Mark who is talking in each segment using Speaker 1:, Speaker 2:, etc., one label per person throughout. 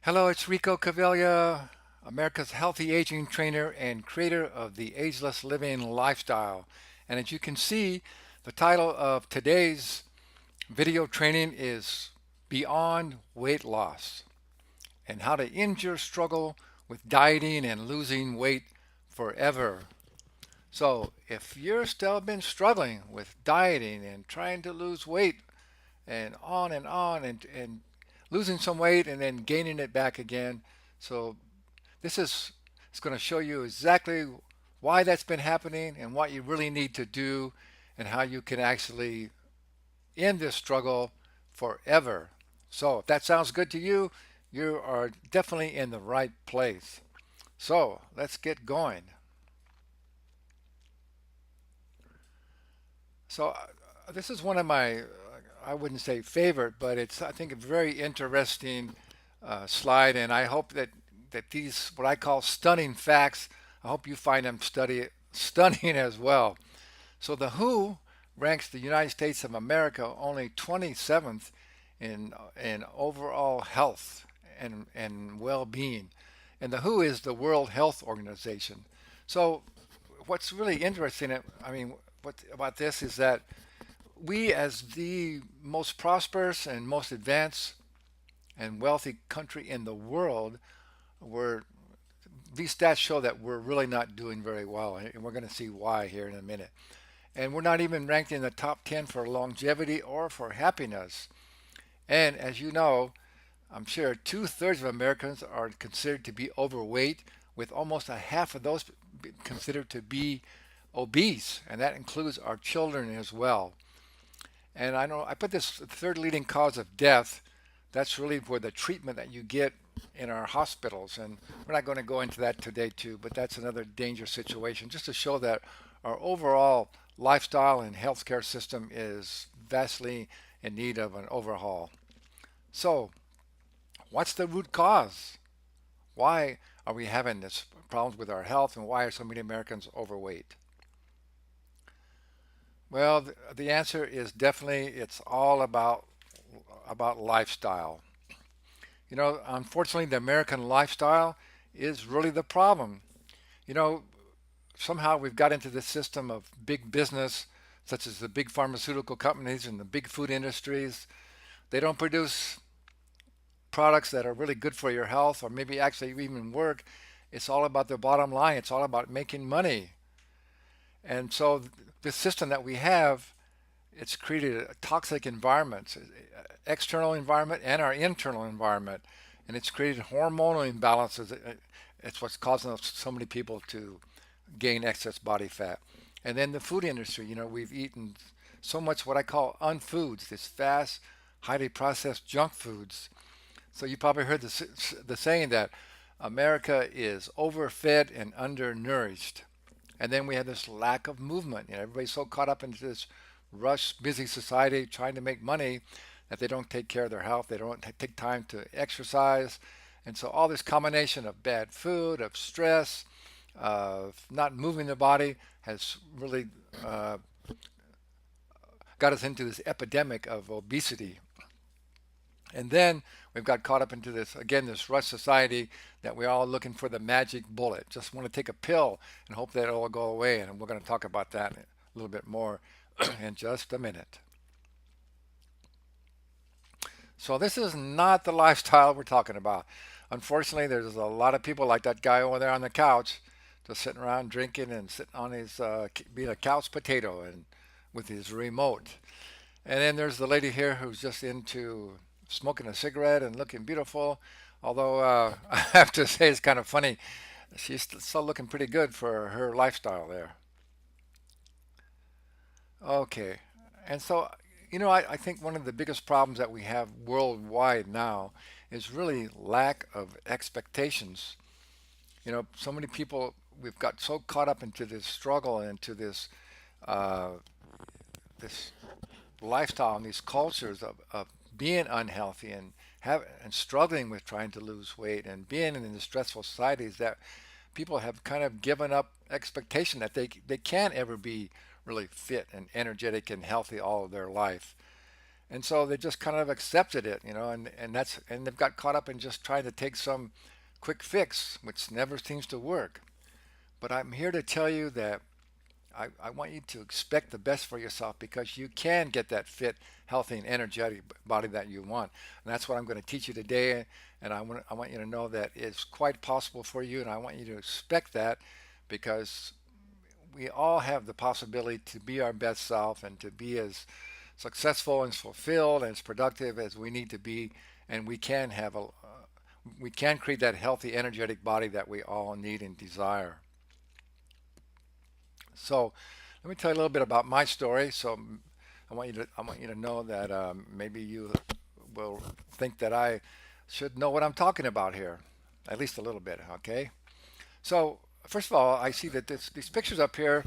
Speaker 1: Hello, it's Rico Caviglia, America's healthy aging trainer and creator of the Ageless Living Lifestyle. And as you can see, the title of today's video training is Beyond Weight Loss and how to end your struggle with dieting and losing weight forever. So, if you're still been struggling with dieting and trying to lose weight and on and losing some weight and then gaining it back again. So this is going to show you exactly why that's been happening and what you really need to do and how you can actually end this struggle forever. So if that sounds good to you, you are definitely in the right place. So let's get going. So this is one of my, I wouldn't say favorite, but it's I think a very interesting slide, and I hope that these what I call stunning facts, I hope you find them stunning as well. So the WHO ranks the United States of America only 27th in overall health and well-being, and the WHO is the World Health Organization. So what's really interesting, I mean, what about this is that we, as the most prosperous and most advanced and wealthy country in the world, we're these stats show that we're really not doing very well, and we're going to see why here in a minute. And we're not even ranked in the top 10 for longevity or for happiness. And as you know, I'm sure two-thirds of Americans are considered to be overweight, with almost a half of those considered to be obese, and that includes our children as well. And I know I put this third leading cause of death. That's really for the treatment that you get in our hospitals. And we're not going to go into that today, too, but that's another dangerous situation just to show that our overall lifestyle and healthcare system is vastly in need of an overhaul. So, what's the root cause? Why are we having this problems with our health, and why are so many Americans overweight? Well, the answer is definitely it's all about lifestyle. You know, unfortunately, the American lifestyle is really the problem. You know, somehow we've got into this system of big business, such as the big pharmaceutical companies and the big food industries. They don't produce products that are really good for your health or maybe actually even work. It's all about the bottom line. It's all about making money. And so the system that we have, it's created a toxic environment, external environment and our internal environment, and it's created hormonal imbalances. It's what's causing so many people to gain excess body fat. And then the food industry, you know, we've eaten so much what I call unfoods, this fast, highly processed junk foods. So you probably heard the saying that America is overfed and undernourished. And then we have this lack of movement. You know, everybody's so caught up into this rush, busy society trying to make money that they don't take care of their health. They don't take time to exercise. And so all this combination of bad food, of stress, of not moving the body has really uh, got us into this epidemic of obesity. And then we've got caught up into this, again, this rush society that we're all looking for the magic bullet. Just want to take a pill and hope that it'll go away. And we're going to talk about that a little bit more in just a minute. So this is not the lifestyle we're talking about. Unfortunately, there's a lot of people like that guy over there on the couch, just sitting around drinking and sitting on his, being a couch potato and with his remote. And then there's the lady here who's just into smoking a cigarette and looking beautiful. Although I have to say it's kind of funny. She's still looking pretty good for her lifestyle there. Okay. And so, you know, I think one of the biggest problems that we have worldwide now is really lack of expectations. You know, so many people, we've got so caught up into this struggle and into uh, this lifestyle and these cultures of being unhealthy and struggling with trying to lose weight and being in the stressful societies that people have kind of given up expectation that they can't ever be really fit and energetic and healthy all of their life. And so they just kind of accepted it, and they've got caught up in just trying to take some quick fix, which never seems to work. But I'm here to tell you that I want you to expect the best for yourself because you can get that fit, healthy, and energetic body that you want. And that's what I'm going to teach you today. And I want you to know that it's quite possible for you. And I want you to expect that because we all have the possibility to be our best self and to be as successful and fulfilled and as productive as we need to be. And we can create that healthy, energetic body that we all need and desire. So let me tell you a little bit about my story. So I want you to know that maybe you will think that I should know what I'm talking about here, at least a little bit. Okay. So first of all, I see that these pictures up here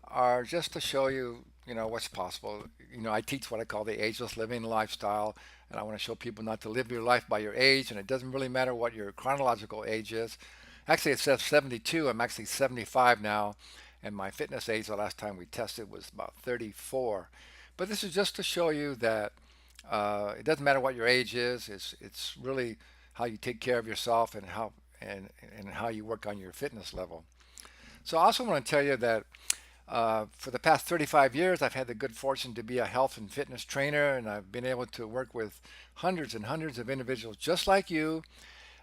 Speaker 1: are just to show you, what's possible. I teach what I call the ageless living lifestyle, and I want to show people not to live your life by your age, and it doesn't really matter what your chronological age is. Actually, it says 72. I'm actually 75 now, and my fitness age the last time we tested was about 34. But this is just to show you that it doesn't matter what your age is. It's really how you take care of yourself and how you work on your fitness level. So I also want to tell you that for the past 35 years, I've had the good fortune to be a health and fitness trainer, and I've been able to work with hundreds and hundreds of individuals just like you,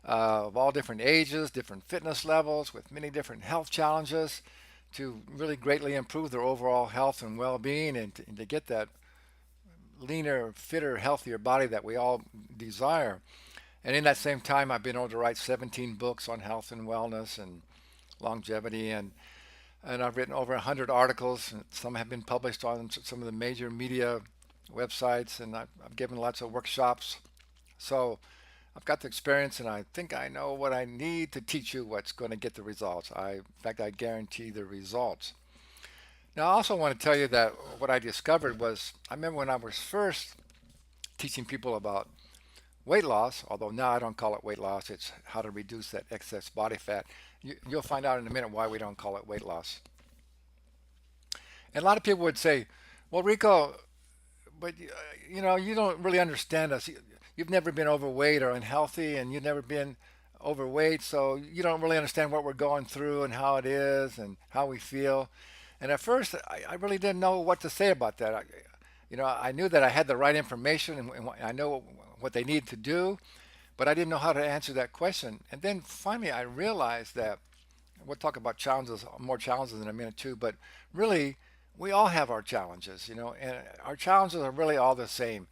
Speaker 1: of all different ages, different fitness levels, with many different health challenges to really greatly improve their overall health and well-being and to get that leaner, fitter, healthier body that we all desire. And in that same time, I've been able to write 17 books on health and wellness and longevity, and I've written over 100 articles. And some have been published on some of the major media websites, and I've given lots of workshops. So I've got the experience, and I think I know what I need to teach you what's going to get the results. In fact, I guarantee the results. Now, I also want to tell you that what I discovered was I remember when I was first teaching people about weight loss, although now I don't call it weight loss, it's how to reduce that excess body fat. You'll find out in a minute why we don't call it weight loss. And a lot of people would say, well, Rico, but you don't really understand us. You've never been overweight or unhealthy, and you've never been overweight, so you don't really understand what we're going through and how it is and how we feel. And at first, I really didn't know what to say about that. I knew that I had the right information and I know what they need to do, but I didn't know how to answer that question. And then finally, I realized that we'll talk about challenges, more challenges in a minute too, but really, we all have our challenges, and our challenges are really all the same.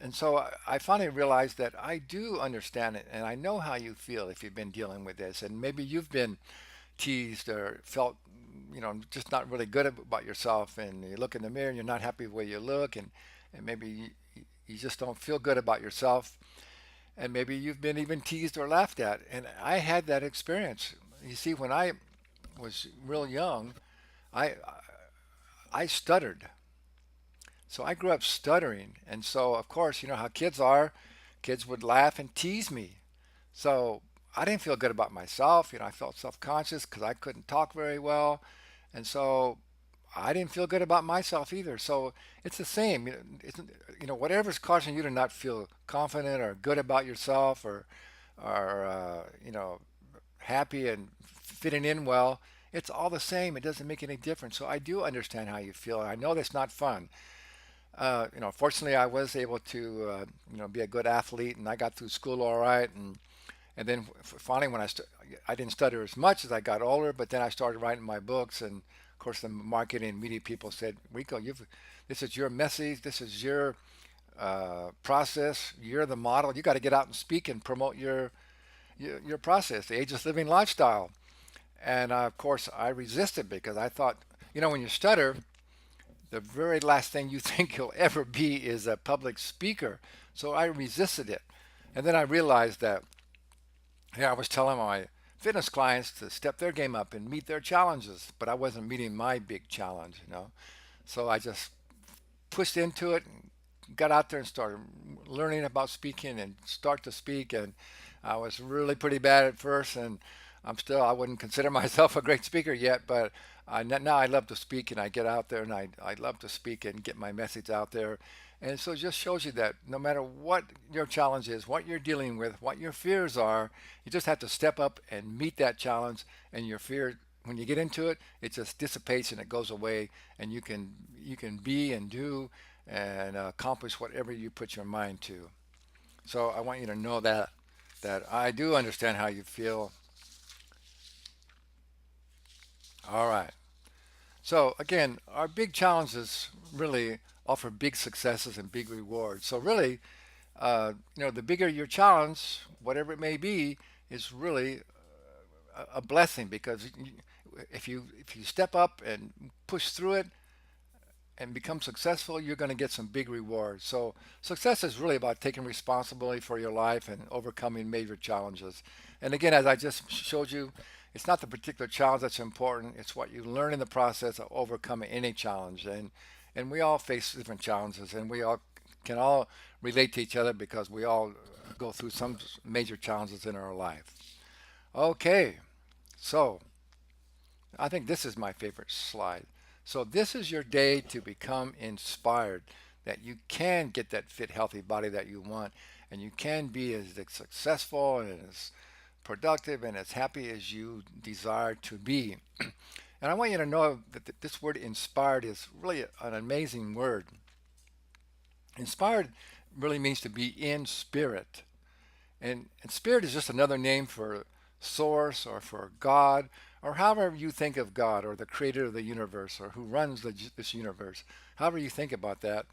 Speaker 1: And so I finally realized that I do understand it and I know how you feel if you've been dealing with this. And maybe you've been teased or felt, just not really good about yourself. And you look in the mirror and you're not happy with the way you look. And maybe you just don't feel good about yourself. And maybe you've been even teased or laughed at. And I had that experience. You see, when I was real young, I, I stuttered. So I grew up stuttering. And so, of course, you know how kids are. Kids would laugh and tease me. So I didn't feel good about myself. I felt self-conscious because I couldn't talk very well. And so I didn't feel good about myself either. So it's the same. Whatever's causing you to not feel confident or good about yourself or happy and fitting in well, it's all the same. It doesn't make any difference. So I do understand how you feel. I know that's not fun. Fortunately, I was able to, be a good athlete, and I got through school all right. And then finally, I didn't stutter as much as I got older, but then I started writing my books, and of course, the marketing and media people said, "Rico, this is your message, this is your process. You're the model. You got to get out and speak and promote your process, the ageless living lifestyle." And of course, I resisted because I thought, when you stutter, the very last thing you think you'll ever be is a public speaker. So I resisted it. And then I realized that, yeah, I was telling my fitness clients to step their game up and meet their challenges, but I wasn't meeting my big challenge. So I just pushed into it and got out there and started learning about speaking and start to speak. And I was really pretty bad at first, and I wouldn't consider myself a great speaker yet, but now I love to speak and I get out there and I love to speak and get my message out there. And so it just shows you that no matter what your challenge is, what you're dealing with, what your fears are, you just have to step up and meet that challenge. And your fear, when you get into it, it just dissipates and it goes away. And you can be and do and accomplish whatever you put your mind to. So I want you to know that I do understand how you feel. All right. So again, our big challenges really offer big successes and big rewards. So really, the bigger your challenge, whatever it may be, is really a blessing because if you step up and push through it and become successful, you're going to get some big rewards. So success is really about taking responsibility for your life and overcoming major challenges. And again, as I just showed you, it's not the particular challenge that's important. It's what you learn in the process of overcoming any challenge. And we all face different challenges, and we all can all relate to each other because we all go through some major challenges in our life. Okay, so I think this is my favorite slide. So this is your day to become inspired that you can get that fit, healthy body that you want, and you can be as successful and as productive and as happy as you desire to be. And I want you to know that this word inspired is really an amazing word. Inspired really means to be in spirit. And spirit is just another name for source or for God or however you think of God or the creator of the universe or who runs this universe. However you think about that.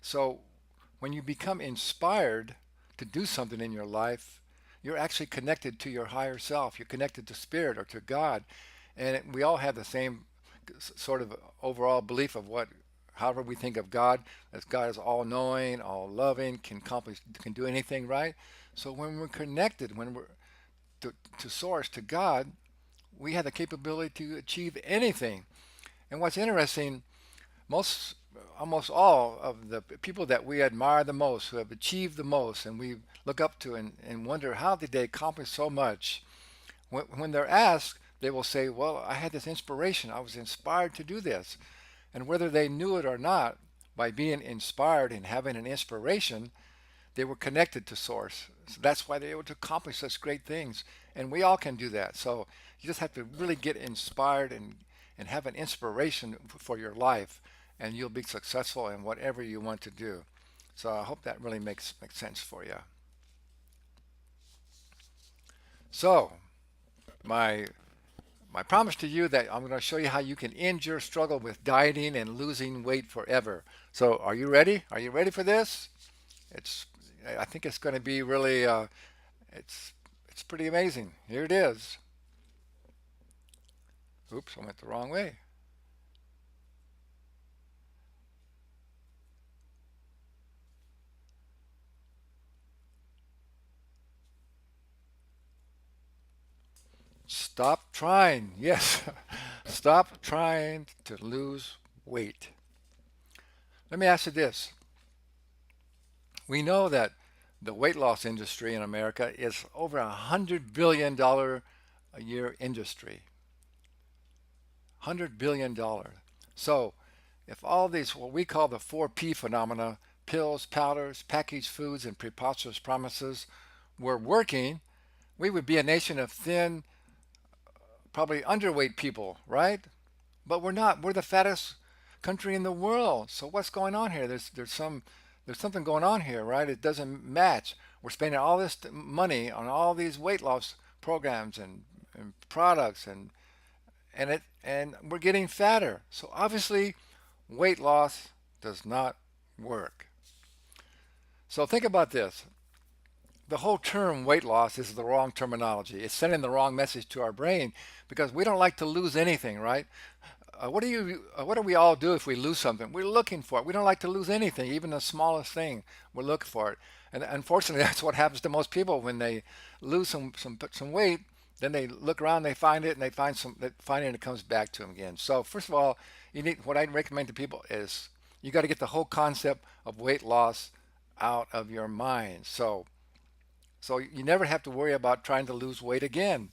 Speaker 1: So when you become inspired to do something in your life, you're actually connected to your higher self. You're connected to spirit or to God. And we all have the same sort of overall belief of what, however we think of God, as God is all knowing, all loving, can accomplish, can do anything, right? So when we're connected, when we're to source, to God, we have the capability to achieve anything. And what's interesting, most almost all of the people that we admire the most, who have achieved the most, and we look up to and wonder how did they accomplish so much, when they're asked, they will say, well, I had this inspiration. I was inspired to do this. And whether they knew it or not, by being inspired and having an inspiration, they were connected to source. So that's why they're able to accomplish such great things. And we all can do that. So you just have to really get inspired and have an inspiration for your life, and you'll be successful in whatever you want to do. So I hope that really makes sense for you. So my my promise to you that I'm going to show you how you can end your struggle with dieting and losing weight forever. So are you ready? Are you ready for this? It's I think it's going to be really it's it's pretty amazing. Here it is. Oops, I went the wrong way. Stop trying. Yes. Stop trying to lose weight. Let me ask you this. We know that the weight loss industry in America is over $100 billion a year industry. $100 billion. So if all these, what we call the 4P phenomena, pills, powders, packaged foods, and preposterous promises were working, we would be a nation of thin, probably underweight people, right? But we're not. We're the fattest country in the world. So what's going on here? There's something going on here, right? It doesn't match. We're spending all this money on all these weight loss programs and products and we're getting fatter. So obviously weight loss does not work. So think about this. The whole term weight loss is the wrong terminology. It's sending the wrong message to our brain because we don't like to lose anything, right? What do we all do if we lose something? We're looking for it. We don't like to lose anything, even the smallest thing. We're looking for it, and unfortunately, that's what happens to most people when they lose some weight. Then they look around, they find it, and they find it, and it comes back to them again. So first of all, you need what I recommend to people is you got to get the whole concept of weight loss out of your mind. So you never have to worry about trying to lose weight again.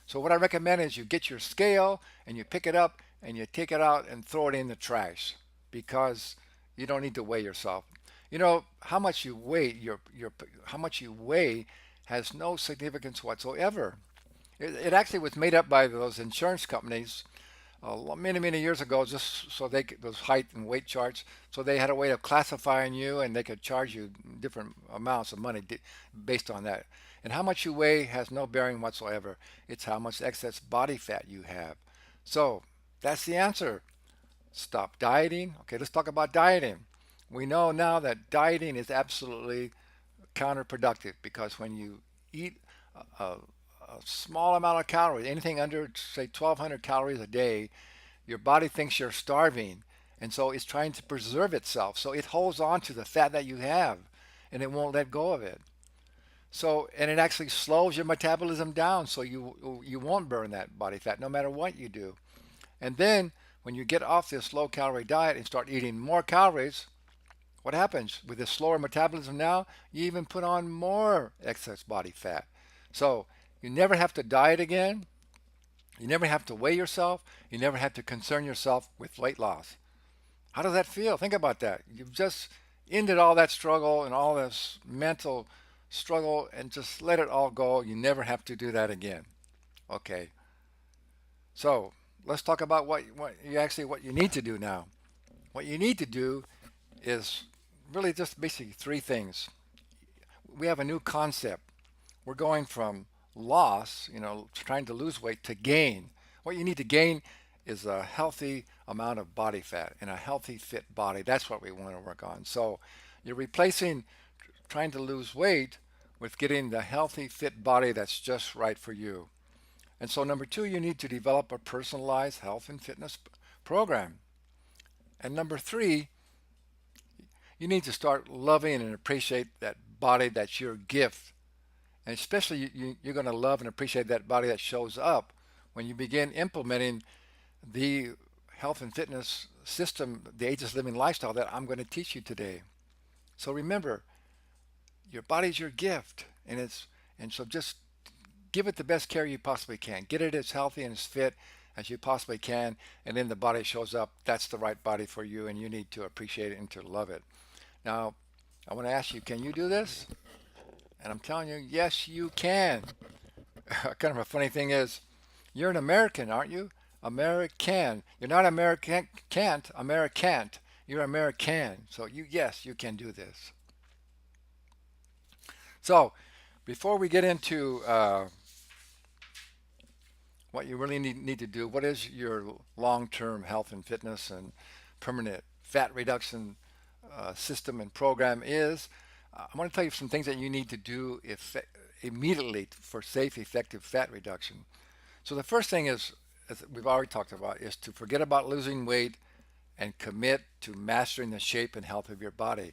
Speaker 1: So what I recommend is you get your scale and you pick it up and you take it out and throw it in the trash because You don't need to weigh yourself. You know how much you weigh. Your how much you weigh has no significance whatsoever. It actually was made up by those insurance companies many years ago, just so they could, those height and weight charts, so they had a way of classifying you, and they could charge you different amounts of money based on that. And how much you weigh has no bearing whatsoever. It's how much excess body fat you have. So that's the answer. Stop dieting. Okay, let's talk about dieting. We know now that dieting is absolutely counterproductive because when you eat a small amount of calories, anything under, say, 1,200 calories a day, your body thinks you're starving. And so it's trying to preserve itself. So it holds on to the fat that you have and it won't let go of it. So, and it actually slows your metabolism down so you won't burn that body fat no matter what you do. And then when you get off this low calorie diet and start eating more calories, what happens with this slower metabolism now? You even put on more excess body fat. So you never have to diet again. You never have to weigh yourself. You never have to concern yourself with weight loss. How does that feel? Think about that. You've just ended all that struggle and all this mental struggle and just let it all go. You never have to do that again. Okay. So let's talk about what you need to do now. What you need to do is really just basically three things. We have a new concept. We're going from loss, trying to lose weight, to gain. What you need to gain is a healthy amount of body fat and a healthy, fit body. That's what we want to work on. So you're replacing trying to lose weight with getting the healthy, fit body that's just right for you. And so, number two, you need to develop a personalized health and fitness program. And number three, you need to start loving and appreciate that body that's your gift. And especially you're going to love and appreciate that body that shows up when you begin implementing the health and fitness system, the Ageless Living lifestyle that I'm going to teach you today. So remember, your body's your gift, and so just give it the best care you possibly can. Get it as healthy and as fit as you possibly can, and then the body shows up. That's the right body for you, and you need to appreciate it and to love it. Now, I want to ask you, can you do this? And I'm telling you, yes, you can. Kind of a funny thing is, you're an American, aren't you? American. You're not American, can't, American. You're American. So yes, you can do this. So, before we get into what you really need to do, what is your long-term health and fitness and permanent fat reduction system and program is, I want to tell you some things that you need to do immediately for safe, effective fat reduction. So the first thing is, as we've already talked about, is to forget about losing weight and commit to mastering the shape and health of your body.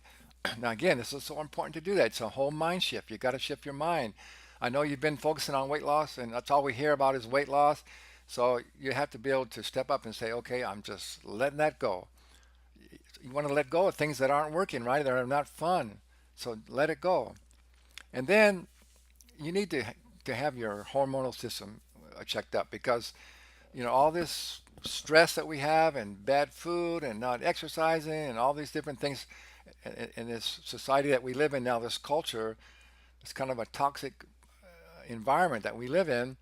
Speaker 1: Now, again, this is so important to do that. It's a whole mind shift. You got to shift your mind. I know you've been focusing on weight loss, and that's all we hear about is weight loss. So you have to be able to step up and say, okay, I'm just letting that go. You want to let go of things that aren't working, right? That are not fun. So let it go. And then you need to have your hormonal system checked up because all this stress that we have and bad food and not exercising and all these different things in this society that we live in now, this culture, it's kind of a toxic environment that we live in.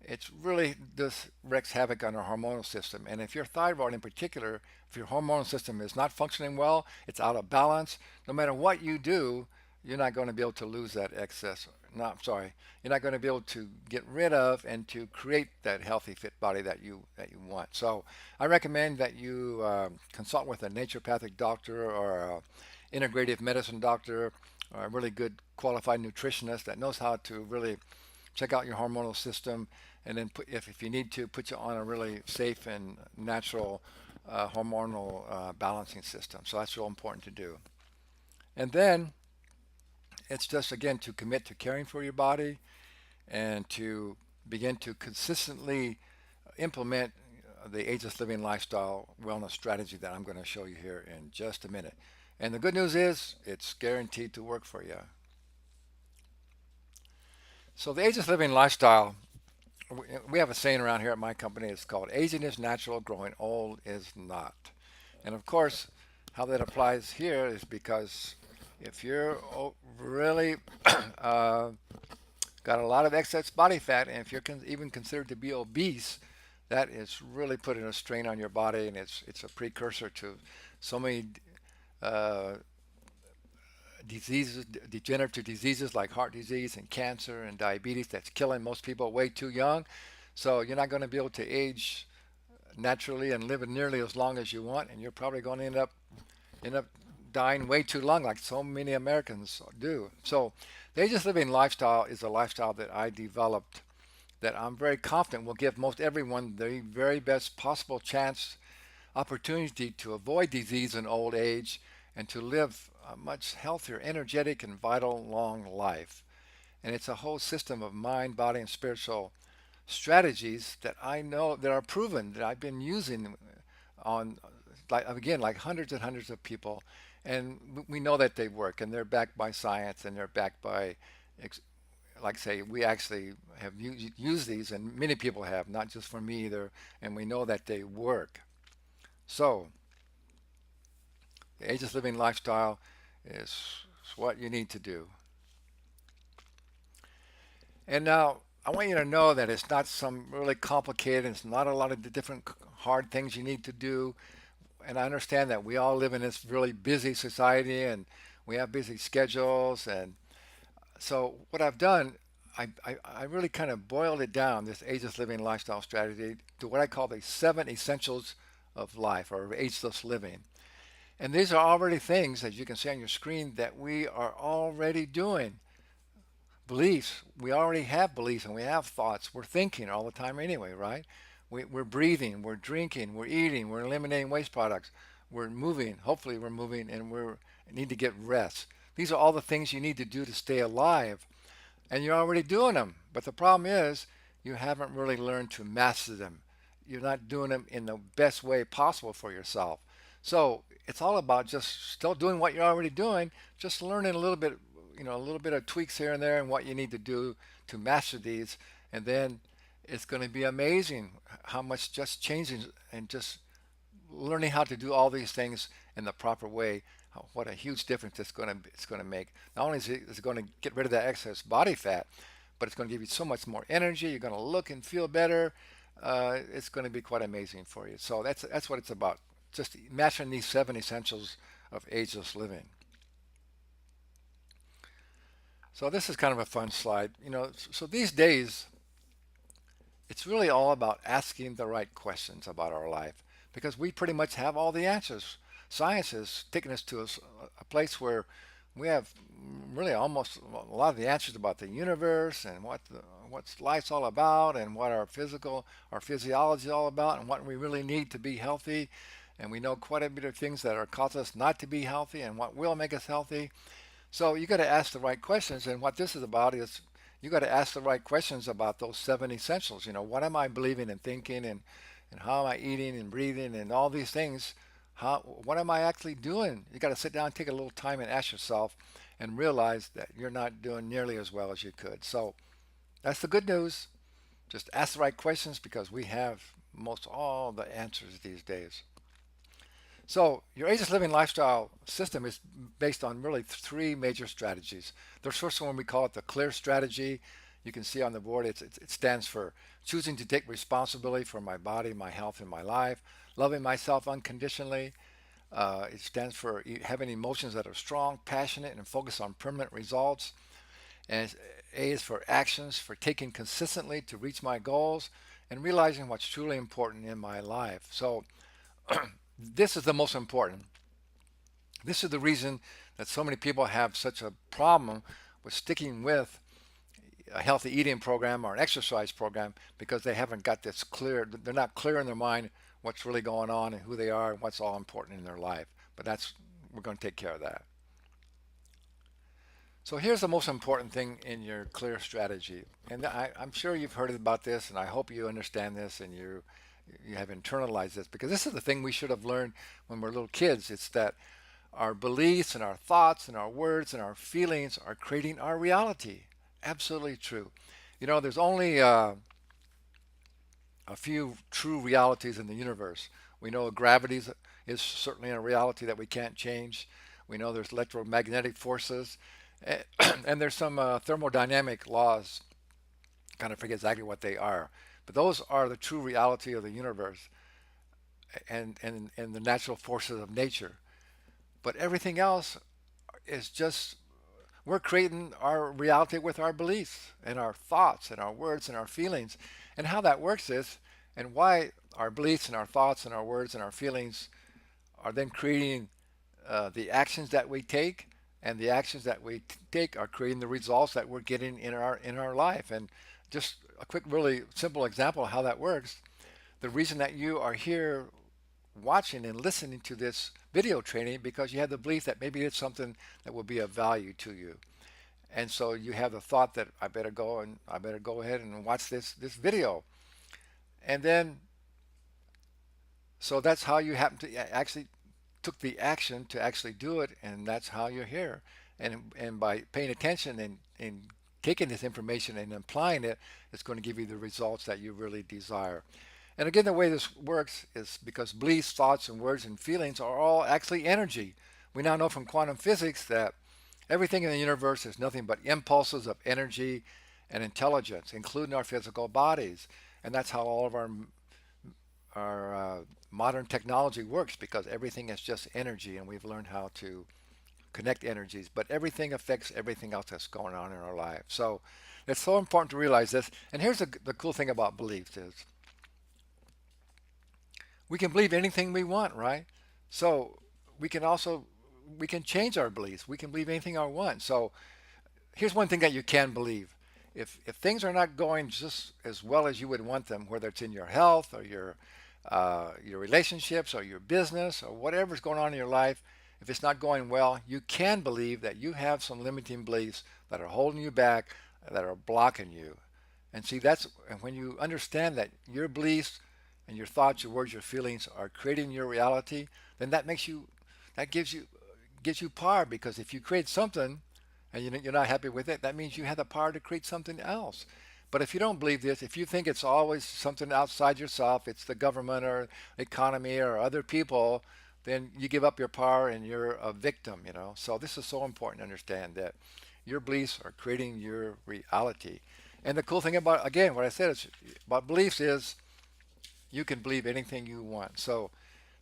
Speaker 1: It's really this wreaks havoc on our hormonal system. And if your thyroid in particular, if your hormonal system is not functioning well, it's out of balance, no matter what you do, you're not going to be able to lose that excess. No, I'm sorry. You're not going to be able to get rid of and to create that healthy, fit body that you want. So I recommend that you consult with a naturopathic doctor or a integrative medicine doctor or a really good qualified nutritionist that knows how to really check out your hormonal system and then if you need to, put you on a really safe and natural hormonal balancing system. So that's real important to do. And then it's just again to commit to caring for your body and to begin to consistently implement the ageless living lifestyle wellness strategy that I'm going to show you here in just a minute. And the good news is it's guaranteed to work for you. So the ageless living lifestyle, we have a saying around here at my company. It's called aging is natural, growing old is not. And of course, how that applies here is because if you're really got a lot of excess body fat, and if you're even considered to be obese, that is really putting a strain on your body, and it's a precursor to so many uh, diseases, degenerative diseases like heart disease and cancer and diabetes that's killing most people way too young. So you're not going to be able to age naturally and live nearly as long as you want, and you're probably going to end up dying way too long, like so many Americans do. So the ageless living lifestyle is a lifestyle that I developed that I'm very confident will give most everyone the very best possible chance, opportunity to avoid disease in old age and to live a much healthier, energetic, and vital long life. And it's a whole system of mind, body, and spiritual strategies that I know that are proven that I've been using on, like again, like hundreds and hundreds of people, and we know that they work, and they're backed by science, and they're backed by, like say, we actually have used these, and many people have, not just for me either, and we know that they work. So the ageless living lifestyle is what you need to do. And now I want you to know that it's not some really complicated, it's not a lot of the different hard things you need to do. And I understand that we all live in this really busy society and we have busy schedules. And so what I've done, I really kind of boiled it down, this ageless living lifestyle strategy, to what I call the seven essentials of life or ageless living. And these are already things, as you can see on your screen, that we are already doing. Beliefs, we already have beliefs and we have thoughts. We're thinking all the time anyway, right? We're breathing, we're drinking, we're eating, we're eliminating waste products, we're moving. Hopefully, we're moving and we need to get rest. These are all the things you need to do to stay alive, and you're already doing them. But the problem is, you haven't really learned to master them. You're not doing them in the best way possible for yourself. So it's all about just still doing what you're already doing, just learning a little bit, a little bit of tweaks here and there and what you need to do to master these. And then it's going to be amazing how much just changing and just learning how to do all these things in the proper way, what a huge difference it's going to make. Not only is it going to get rid of that excess body fat, but it's going to give you so much more energy. You're going to look and feel better. It's going to be quite amazing for you. So that's what it's about. Just mastering these seven essentials of ageless living. So this is kind of a fun slide. So these days, it's really all about asking the right questions about our life because we pretty much have all the answers. Science has taken us to a place where we have really almost a lot of the answers about the universe and what's life's all about and what our physiology is all about and what we really need to be healthy. And we know quite a bit of things that are cause us not to be healthy and what will make us healthy. So you got to ask the right questions. And what this is about is you got to ask the right questions about those seven essentials. What am I believing and thinking, and how am I eating and breathing and all these things? What am I actually doing? You got to sit down, take a little time, and ask yourself, and realize that you're not doing nearly as well as you could. So that's the good news. Just ask the right questions because we have most all the answers these days. So your ageless living lifestyle system is based on really three major strategies. The first one, we call it the CLEAR strategy. You can see on the board, it stands for choosing to take responsibility for my body, my health, and my life, loving myself unconditionally. It stands for having emotions that are strong, passionate, and focused on permanent results. And A is for actions, for taking consistently to reach my goals and realizing what's truly important in my life. So this is the most important. This is the reason that so many people have such a problem with sticking with a healthy eating program or an exercise program because they haven't got this clear. They're not clear in their mind what's really going on and who they are and what's all important in their life. But we're going to take care of that. So here's the most important thing in your clear strategy. And I'm sure you've heard about this, and I hope you understand this and you have internalized this because this is the thing we should have learned when we're little kids. It's that our beliefs and our thoughts and our words and our feelings are creating our reality. Absolutely true. There's only a few true realities in the universe. We know is certainly a reality that we can't change. We know there's electromagnetic forces, and there's some thermodynamic laws. Kind of forget exactly what they are, but those are the true reality of the universe and the natural forces of nature. But everything else is just we're creating our reality with our beliefs and our thoughts and our words and our feelings. And how that works is, and why our beliefs and our thoughts and our words and our feelings are then creating the actions that we take, and the actions that we take are creating the results that we're getting in our life. And just a quick, really simple example of how that works. The reason that you are here watching and listening to this video training because you have the belief that maybe it's something that will be of value to you. And so you have the thought that I better go ahead and watch this video. And then so that's how you happen to actually took the action to actually do it, and that's how you're here. And by paying attention and taking this information and applying it, it's going to give you the results that you really desire. And again, the way this works is because beliefs, thoughts, and words and feelings are all actually energy. We now know from quantum physics that everything in the universe is nothing but impulses of energy and intelligence, including our physical bodies. And that's how all of our modern technology works, because everything is just energy, and we've learned how to connect energies. But everything affects everything else that's going on in our lives. So it's so important to realize this. And here's the cool thing about beliefs is we can believe anything we want, right? So we can also we can change our beliefs. We can believe anything I want. So here's one thing that you can believe. If things are not going just as well as you would want them, whether it's in your health or your relationships or your business or whatever's going on in your life, if it's not going well, you can believe that you have some limiting beliefs that are holding you back, that are blocking you. And see, that's and when you understand that your beliefs and your thoughts, your words, your feelings are creating your reality, then that gives you power, because if you create something and you're not happy with it, that means you have the power to create something else. But if you don't believe this, if you think it's always something outside yourself, it's the government or economy or other people, then you give up your power and you're a victim. So this is so important to understand that your beliefs are creating your reality. And the cool thing about, again, what I said is about beliefs is you can believe anything you want. So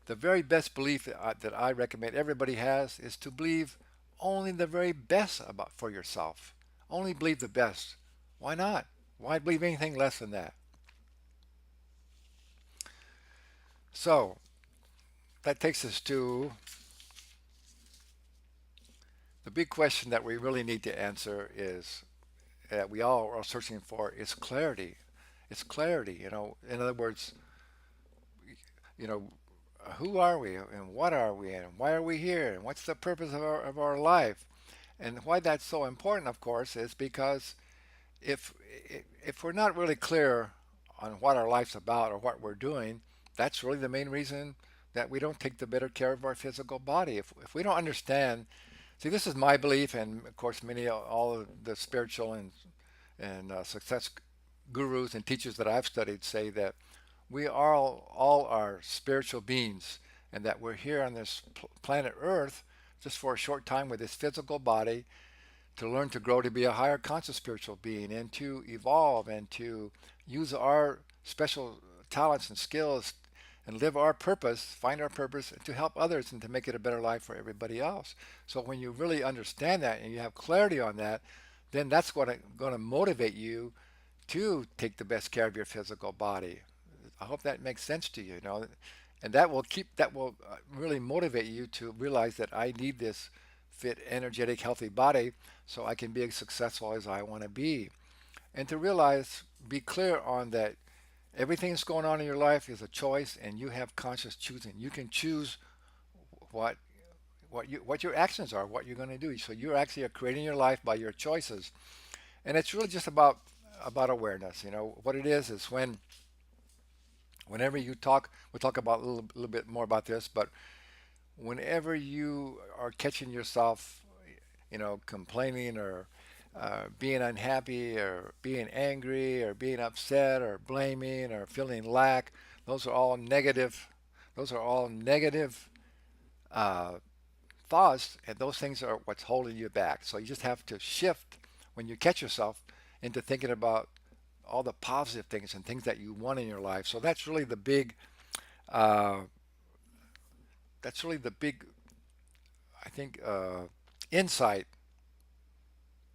Speaker 1: the very best belief that I recommend everybody has is to believe only the very best about for yourself. Only believe the best. Why not? Why believe anything less than that? So that takes us to the big question that we really need to answer is that we all are searching for is clarity. It's clarity. In other words, you know, who are we and what are we and why are we here and what's the purpose of our life? And why that's so important, of course, is because if if we're not really clear on what our life's about or what we're doing, that's really the main reason that we don't take the better care of our physical body. If we don't understand, see, this is my belief, and of course, all of the spiritual and success gurus and teachers that I've studied say that we are all are spiritual beings, and that we're here on this planet Earth just for a short time with this physical body to learn to grow to be a higher conscious spiritual being and to evolve and to use our special talents and skills and live our purpose, find our purpose, and to help others and to make it a better life for everybody else. So when you really understand that and you have clarity on that, then that's going to motivate you to take the best care of your physical body. I hope that makes sense to you, and that will really motivate you to realize that I need this fit, energetic, healthy body so I can be as successful as I want to be. And to realize, be clear on that everything that's going on in your life is a choice, and you have conscious choosing. You can choose what what your actions are, what you're going to do. So you actually are creating your life by your choices, and it's really just about awareness. What it is whenever you talk, we'll talk about a little bit more about this, but whenever you are catching yourself, complaining or being unhappy or being angry or being upset or blaming or feeling lack, those are all negative. Those are all negative uh, thoughts, and those things are what's holding you back. So you just have to shift when you catch yourself into thinking about all the positive things and things that you want in your life. So uh, that's really the big, I think, insight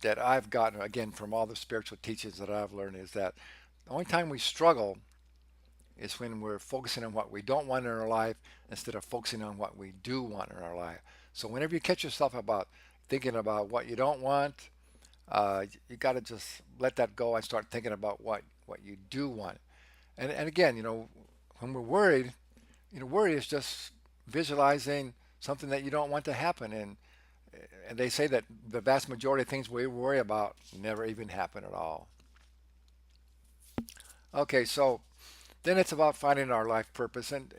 Speaker 1: that I've gotten again from all the spiritual teachings that I've learned is that the only time we struggle is when we're focusing on what we don't want in our life instead of focusing on what we do want in our life. So whenever you catch yourself about thinking about what you don't want, you got to just let that go and start thinking about what you do want. And again, when we're worried, worry is just visualizing something that you don't want to happen. And they say that the vast majority of things we worry about never even happen at all. Okay, so then it's about finding our life purpose, and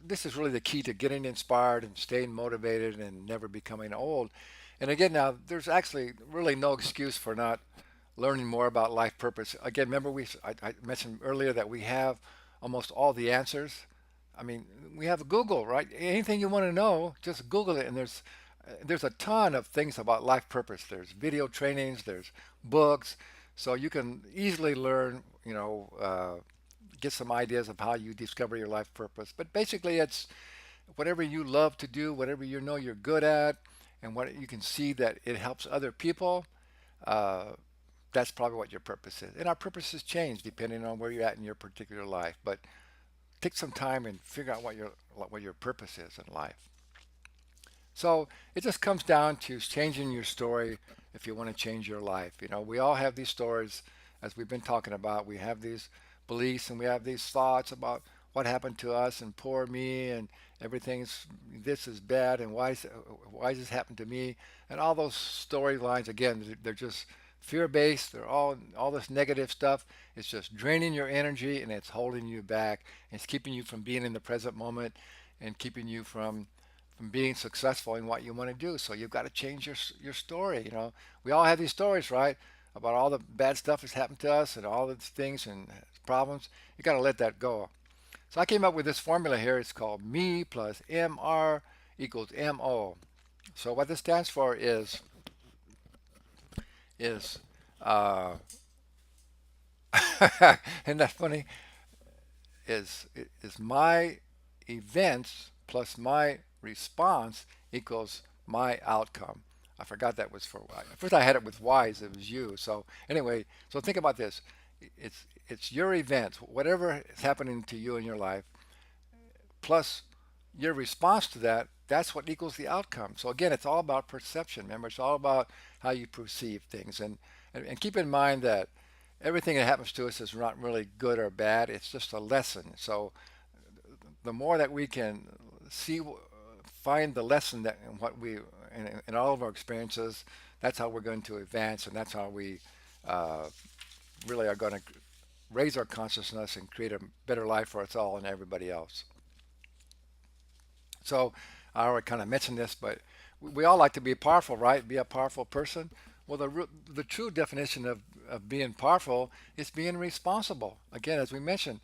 Speaker 1: this is really the key to getting inspired and staying motivated and never becoming old. And again, now there's actually really no excuse for not learning more about life purpose. Again, remember I mentioned earlier that we have almost all the answers. I mean, we have Google, right? Anything you want to know, just Google it, and there's a ton of things about life purpose. There's video trainings, there's books, so you can easily learn, get some ideas of how you discover your life purpose. But basically, it's whatever you love to do, whatever you know you're good at, and what you can see that it helps other people. Uh, that's probably what your purpose is. And our purposes change depending on where you're at in your particular life. But take some time and figure out what your purpose is in life. So it just comes down to changing your story if you want to change your life. We all have these stories, as we've been talking about. We have these beliefs and we have these thoughts about what happened to us and poor me and everything's this is bad and why does this happen to me, and all those storylines again, they're just fear-based. They're all this negative stuff. It's just draining your energy and it's holding you back. It's keeping you from being in the present moment and keeping you from being successful in what you want to do. So you've got to change your story. We all have these stories, right, about all the bad stuff that's happened to us and all the things and problems. You got to let that go. So I came up with this formula here. It's called me plus mr equals mo. So what this stands for is uh, isn't that funny? Is my events plus my response equals my outcome. I forgot that was for Y. First I had it with Y's, it was you. So anyway, so think about this. It's your events, whatever is happening to you in your life, plus your response to that, that's what equals the outcome. So again, it's all about perception. Remember, it's all about how you perceive things. And keep in mind that everything that happens to us is not really good or bad. It's just a lesson. So the more that we can see, find the lesson that in what we in all of our experiences, that's how we're going to advance, and that's how we uh, really are going to raise our consciousness and create a better life for us all and everybody else. So I already kind of mentioned this, but we all like to be powerful, right? Be a powerful person. Well, the true definition of being powerful is being responsible. Again, as we mentioned,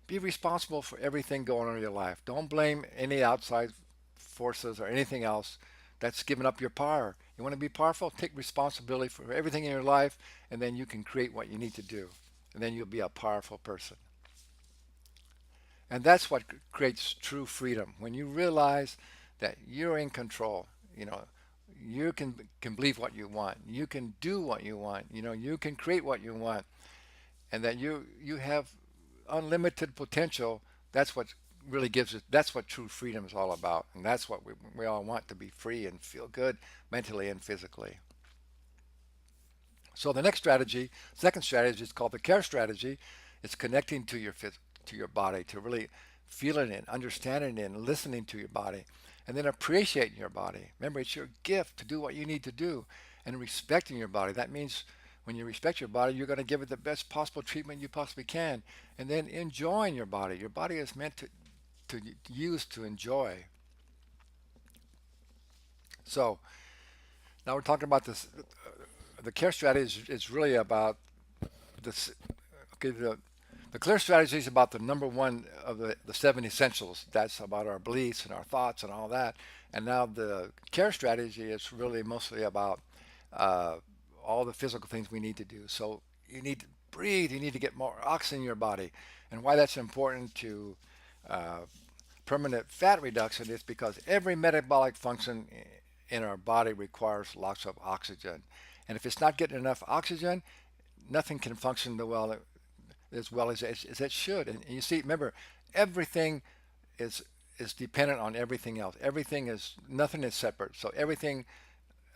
Speaker 1: be responsible for everything going on in your life. Don't blame any outside forces or anything else that's giving up your power. You want to be powerful? Take responsibility for everything in your life, and then you can create what you need to do. And then you'll be a powerful person. And that's what creates true freedom. When you realize that you're in control, you can believe what you want. You can do what you want. You can create what you want, and that you have unlimited potential. That's what really gives it. That's what true freedom is all about, and that's what we all want, to be free and feel good mentally and physically. So the next strategy, second strategy, is called the care strategy. It's connecting to your body, to really feeling it, understanding it, and listening to your body, and then appreciating your body. Remember, it's your gift to do what you need to do, and respecting your body. That means when you respect your body, you're going to give it the best possible treatment you possibly can, and then enjoying your body. Your body is meant to use to enjoy. So now we're talking about this. The care strategy is really about this. Okay, The clear strategy is about the number one of the seven essentials. That's about our beliefs and our thoughts and all that. And now the care strategy is really mostly about uh, all the physical things we need to do. So you need to breathe, you need to get more oxygen in your body. And why that's important to uh, permanent fat reduction is because every metabolic function in our body requires lots of oxygen. And if it's not getting enough oxygen, nothing can function as well as it should. And you see, remember, everything is is dependent on everything else. Everything is nothing is separate. So everything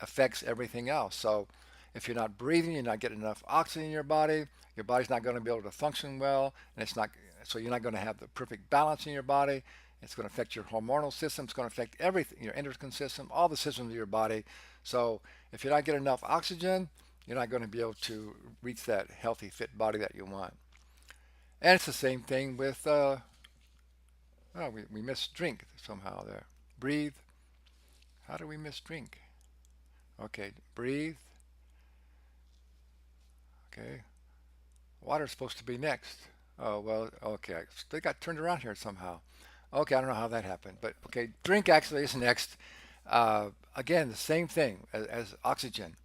Speaker 1: affects everything else. So if you're not breathing, you're not getting enough oxygen in your body's not going to be able to function well, and it's not so you're not going to have the perfect balance in your body. It's going to affect your hormonal system. It's going to affect everything, your endocrine system, all the systems of your body. So if you're not getting enough oxygen, you're not going to be able to reach that healthy, fit body that you want. And it's the same thing with, oh, we missed drink somehow there. Breathe. How do we miss drink? Okay, breathe. Okay. Water's supposed to be next. Oh, well, okay. They got turned around here somehow. Okay, I don't know how that happened. But okay, drink actually is next. Again, the same thing as oxygen.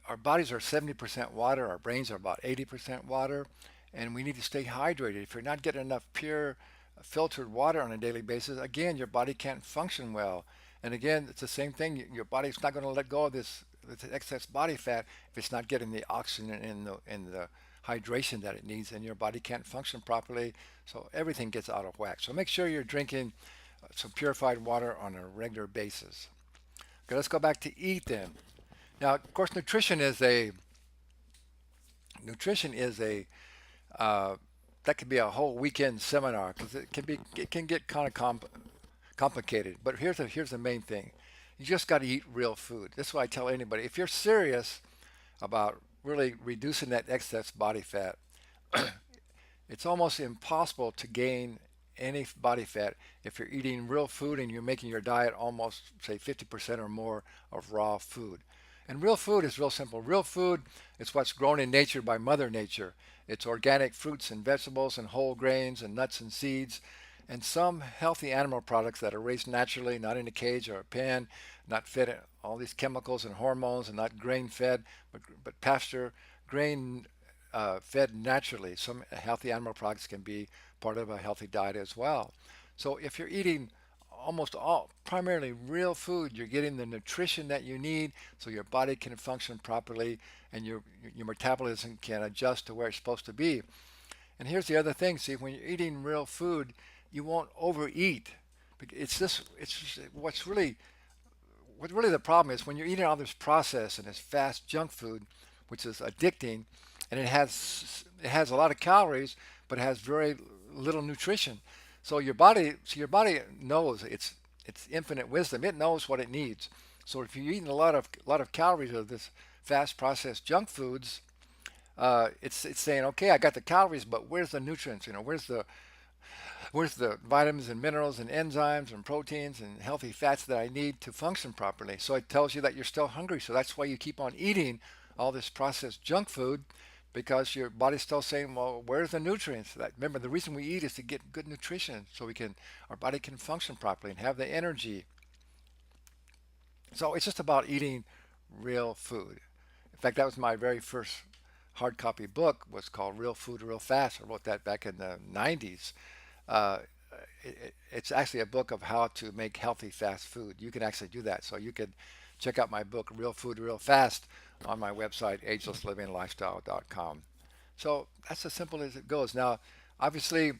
Speaker 1: Our bodies are 70% water, our brains are about 80% water, and we need to stay hydrated. If you're not getting enough pure filtered water on a daily basis, again, your body can't function well. And again, it's the same thing. Your body's not going to let go of this excess body fat if it's not getting the oxygen and the hydration that it needs, and your body can't function properly. So everything gets out of whack. So make sure you're drinking some purified water on a regular basis. Okay, let's go back to eat then. Now, of course, nutrition is a uh, that could be a whole weekend seminar because it can get kind of complicated. But here's the main thing: you just got to eat real food. That's why I tell anybody if you're serious about really reducing that excess body fat, it's almost impossible to gain any body fat if you're eating real food and you're making your diet almost say 50% or more of raw food. And real food is real simple. Real food is what's grown in nature by Mother Nature. It's organic fruits and vegetables and whole grains and nuts and seeds and some healthy animal products that are raised naturally, not in a cage or a pen, not fed all these chemicals and hormones, and not grain fed, but pasture grain fed naturally. Some healthy animal products can be part of a healthy diet as well. So if you're eating almost all primarily real food, you're getting the nutrition that you need so your body can function properly and your metabolism can adjust to where it's supposed to be. And here's the other thing, see, when you're eating real food, you won't overeat. It's just what really the problem is when you're eating all this processed and this fast junk food, which is addicting, and it has a lot of calories, but it has very little nutrition. So your body knows it's infinite wisdom. It knows what it needs. So if you're eating a lot of calories of this fast processed junk foods, it's saying, okay, I got the calories, but where's the nutrients? Where's the vitamins and minerals and enzymes and proteins and healthy fats that I need to function properly? So it tells you that you're still hungry. So that's why you keep on eating all this processed junk food because your body's still saying, well, where's the nutrients? That remember the reason we eat is to get good nutrition so our body can function properly and have the energy. So it's just about eating real food. In fact, that was my very first hard copy book was called Real Food Real Fast. I wrote that back in the 90s. Uh, it's actually a book of how to make healthy fast food. You can actually do that. So you could check out my book, Real Food Real Fast, on my website, agelesslivinglifestyle.com. So that's as simple as it goes. Now, obviously,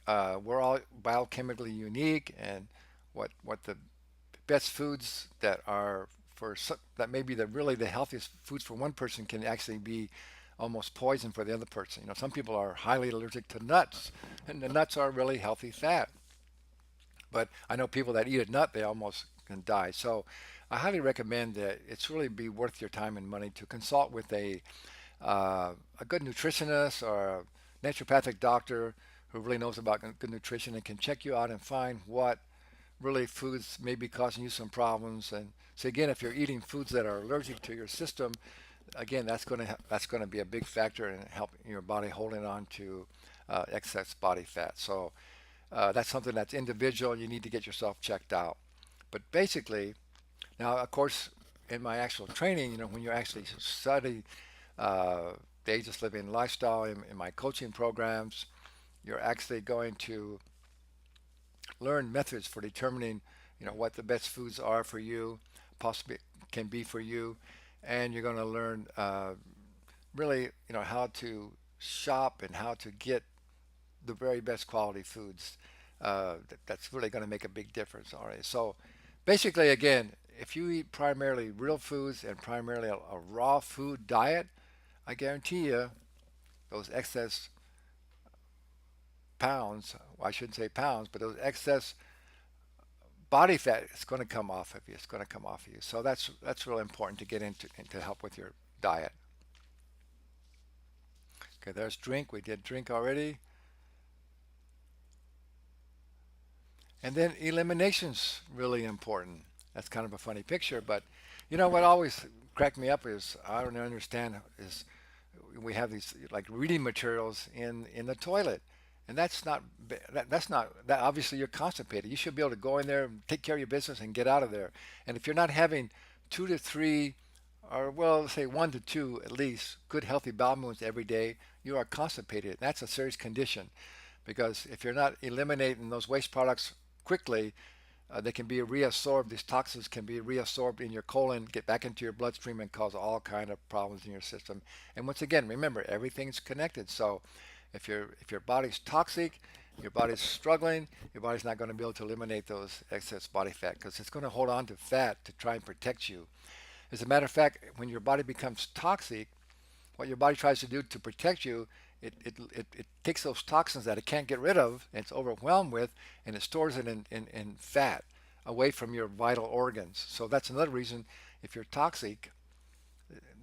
Speaker 1: we're all biochemically unique, and what the best foods that are that may be the healthiest foods for one person can actually be almost poison for the other person. Some people are highly allergic to nuts, and the nuts are really healthy fat. But I know people that eat a nut, they almost can die. So I highly recommend that it's really be worth your time and money to consult with a good nutritionist or a naturopathic doctor who really knows about good nutrition and can check you out and find what really foods may be causing you some problems. And so again, if you're eating foods that are allergic to your system, again, that's going to be a big factor in helping your body holding on to excess body fat. So that's something that's individual. You need to get yourself checked out. But basically, now of course, in my actual training, when you actually study uh, the ageless living lifestyle in my coaching programs, you're actually going to learn methods for determining, what the best foods are for you, possibly can be for you, and you're going to learn really, how to shop and how to get the very best quality foods. That's really going to make a big difference. All right. So basically, again, if you eat primarily real foods and primarily a raw food diet, I guarantee you those excess pounds, well, I shouldn't say pounds, but those excess body fat is going to come off of you. It's going to come off of you. So that's really important to get into and to help with your diet. Okay, there's drink. We did drink already. And then elimination's really important. That's kind of a funny picture, but what always cracked me up is I don't understand is we have these like reading materials in the toilet, and that's not that obviously you're constipated. You should be able to go in there, take care of your business, and get out of there. And if you're not having 2 to 3, or well, let's say 1 to 2 at least, good healthy bowel movements every day, you are constipated. That's a serious condition because if you're not eliminating those waste products quickly, they can be reabsorbed. These toxins can be reabsorbed in your colon, get back into your bloodstream, and cause all kind of problems in your system. And once again, remember everything's connected. So if your body's toxic, your body's struggling, your body's not going to be able to eliminate those excess body fat because it's going to hold on to fat to try and protect you. As a matter of fact, when your body becomes toxic, what your body tries to do to protect you, it takes those toxins that it can't get rid of and it's overwhelmed with, and it stores it in fat away from your vital organs. So that's another reason if you're toxic,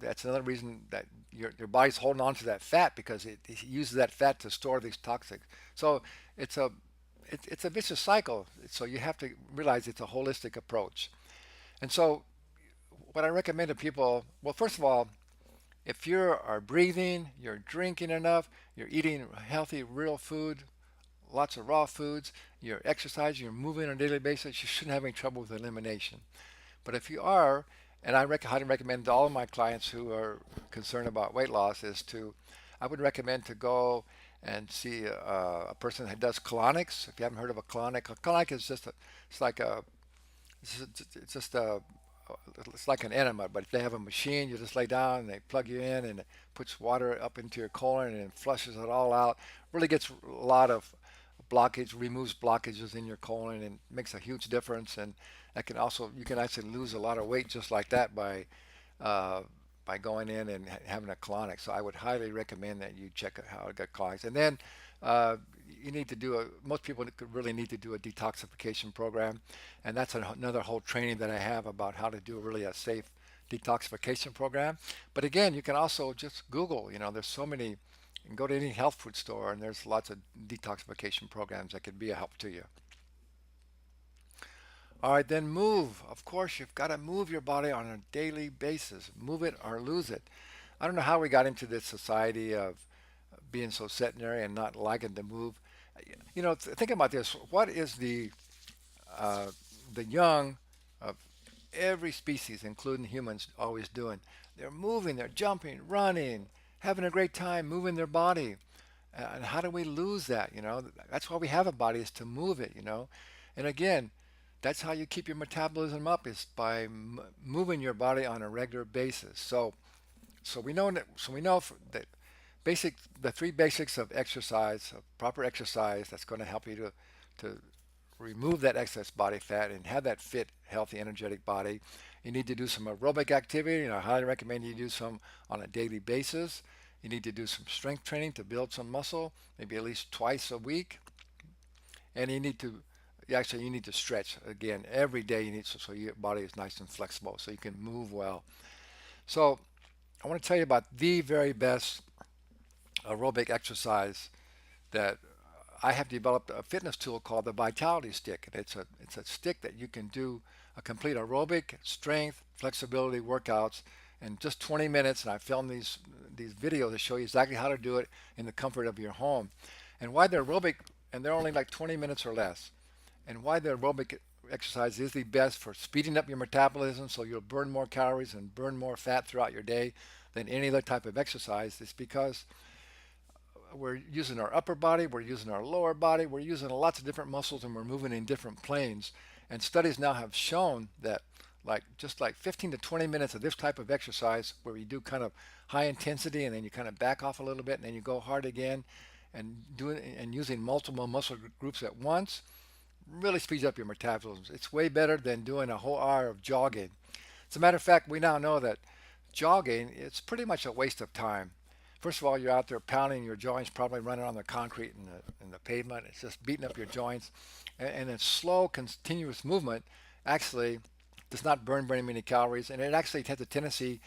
Speaker 1: that's another reason that your body's holding on to that fat because it uses that fat to store these toxics. So it's a it's a vicious cycle. So you have to realize it's a holistic approach. And so what I recommend to people, well, first of all, if you are breathing, you're drinking enough, you're eating healthy, real food, lots of raw foods, you're exercising, you're moving on a daily basis, you shouldn't have any trouble with elimination. But if you are, and highly recommend to all of my clients who are concerned about weight loss, I would recommend to go and see a person who does colonics. If you haven't heard of a colonic is it's like a, it's just a, it's like an enema, but they have a machine. You just lay down and they plug you in and it puts water up into your colon and flushes it all out. Really gets a lot of blockage, removes blockages in your colon and makes a huge difference. And that can also, you can actually lose a lot of weight just like that uh, by going in and having a colonic. So I would highly recommend that you check out how to get colonics. And then uh, you need to most people really need to do a detoxification program. And that's another whole training that I have about how to do really a safe detoxification program. But again, you can also just Google, there's so many, you can go to any health food store and there's lots of detoxification programs that could be a help to you. All right, then move. Of course, you've got to move your body on a daily basis. Move it or lose it. I don't know how we got into this society of being so sedentary and not liking to move. Think about this. What is uh, the young of every species, including humans, always doing? They're moving, they're jumping, running, having a great time moving their body. And how do we lose that? That's why we have a body is to move it. And again, that's how you keep your metabolism up is by moving your body on a regular basis. So we know that the three basics of exercise, of proper exercise, that's going to help you to remove that excess body fat and have that fit, healthy, energetic body. You need to do some aerobic activity, and I highly recommend you do some on a daily basis. You need to do some strength training to build some muscle, maybe at least twice a week. And you need to stretch again every day. You need so your body is nice and flexible, so you can move well. So I want to tell you about the very best aerobic exercise that I have developed a fitness tool called the Vitality Stick. And it's a stick that you can do a complete aerobic, strength, flexibility workouts in just 20 minutes, and I filmed these videos to show you exactly how to do it in the comfort of your home, and why the aerobic, and they're only like 20 minutes or less, and why the aerobic exercise is the best for speeding up your metabolism so you'll burn more calories and burn more fat throughout your day than any other type of exercise is because we're using our upper body, we're using our lower body, we're using lots of different muscles, and we're moving in different planes. And studies now have shown that just like 15 to 20 minutes of this type of exercise where you do kind of high intensity and then you kind of back off a little bit and then you go hard again and doing and using multiple muscle groups at once really speeds up your metabolism. It's way better than doing a whole hour of jogging. As a matter of fact, we now know that jogging it's pretty much a waste of time. First of all, you're out there pounding your joints, probably running on the concrete and the pavement. It's just beating up your joints. And then slow, continuous movement actually does not burn very many calories, and it actually has a tendency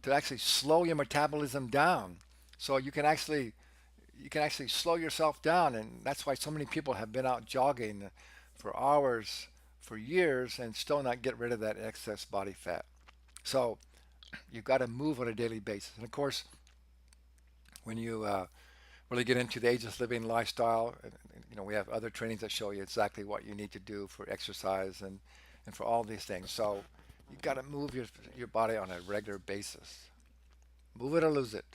Speaker 1: to actually slow your metabolism down. So you can actually slow yourself down, and that's why so many people have been out jogging for hours, for years, and still not get rid of that excess body fat. So you've got to move on a daily basis. And of course, when you really get into the ageless living lifestyle, we have other trainings that show you exactly what you need to do for exercise and for all these things. So you got to move your body on a regular basis. Move it or lose it.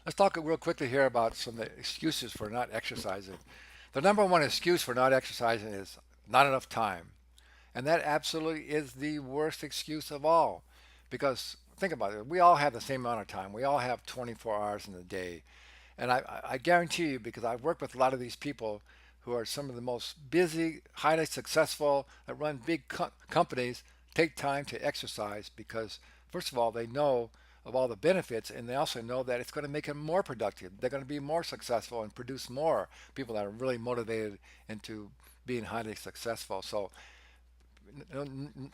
Speaker 1: Let's talk real quickly here about some of the excuses for not exercising. The number one excuse for not exercising is not enough time. And that absolutely is the worst excuse of all. Because think about it, we all have the same amount of time. We all have 24 hours in a day. And I guarantee you, because I've worked with a lot of these people who are some of the most busy, highly successful, that run big companies, take time to exercise because, first of all, they know of all the benefits, and they also know that it's going to make them more productive. They're going to be more successful and produce more people that are really motivated into being highly successful. So no,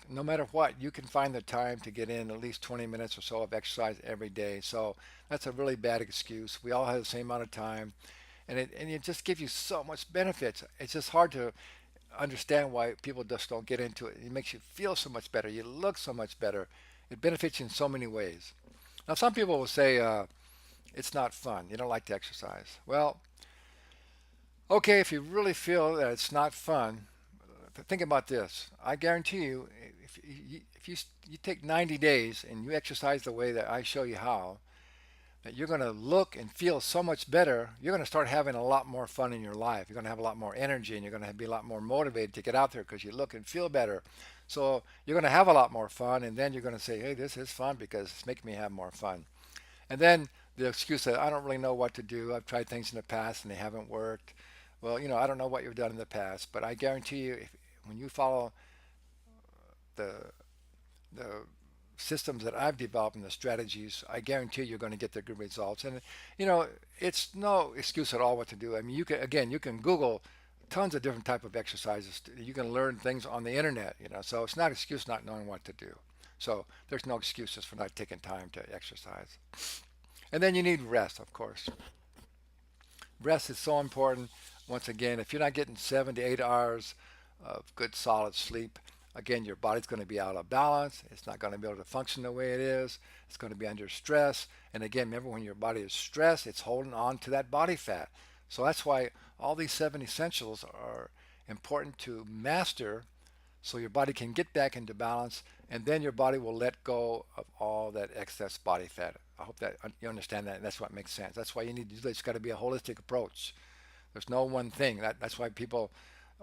Speaker 1: no matter what, you can find the time to get in at least 20 minutes or so of exercise every day. So that's a really bad excuse. We all have the same amount of time, and it just gives you so much benefits. It's just hard to understand why people just don't get into it. It makes you feel so much better. You look so much better. It benefits you in so many ways. Now, some people will say it's not fun. You don't like to exercise. Well, okay, if you really feel that it's not fun, think about this. I guarantee you, if you take 90 days and you exercise the way that I show you how, that you're going to look and feel so much better. You're going to start having a lot more fun in your life. You're going to have a lot more energy, and you're going to be a lot more motivated to get out there because you look and feel better. So you're going to have a lot more fun, and then you're going to say, hey, this is fun because it's making me have more fun. And then the excuse that I don't really know what to do. I've tried things in the past and they haven't worked. Well, I don't know what you've done in the past, but I guarantee you, when you follow the the systems that I've developed and the strategies, I guarantee you're going to get the good results. And it's no excuse at all what to do. I mean, you can Google tons of different type of exercises. You can learn things on the internet. So it's not an excuse not knowing what to do. So there's no excuses for not taking time to exercise. And then you need rest, of course. Rest is so important. Once again, if you're not getting 7 to 8 hours of good solid sleep, again, your body's going to be out of balance. It's not going to be able to function the way it is. It's going to be under stress. And again, remember, when your body is stressed, it's holding on to that body fat. So that's why all these 7 essentials are important to master so your body can get back into balance, and then your body will let go of all that excess body fat. I hope that you understand that, and that's what makes sense. That's why you need to do this. It's got to be a holistic approach. There's no one thing. That's why people,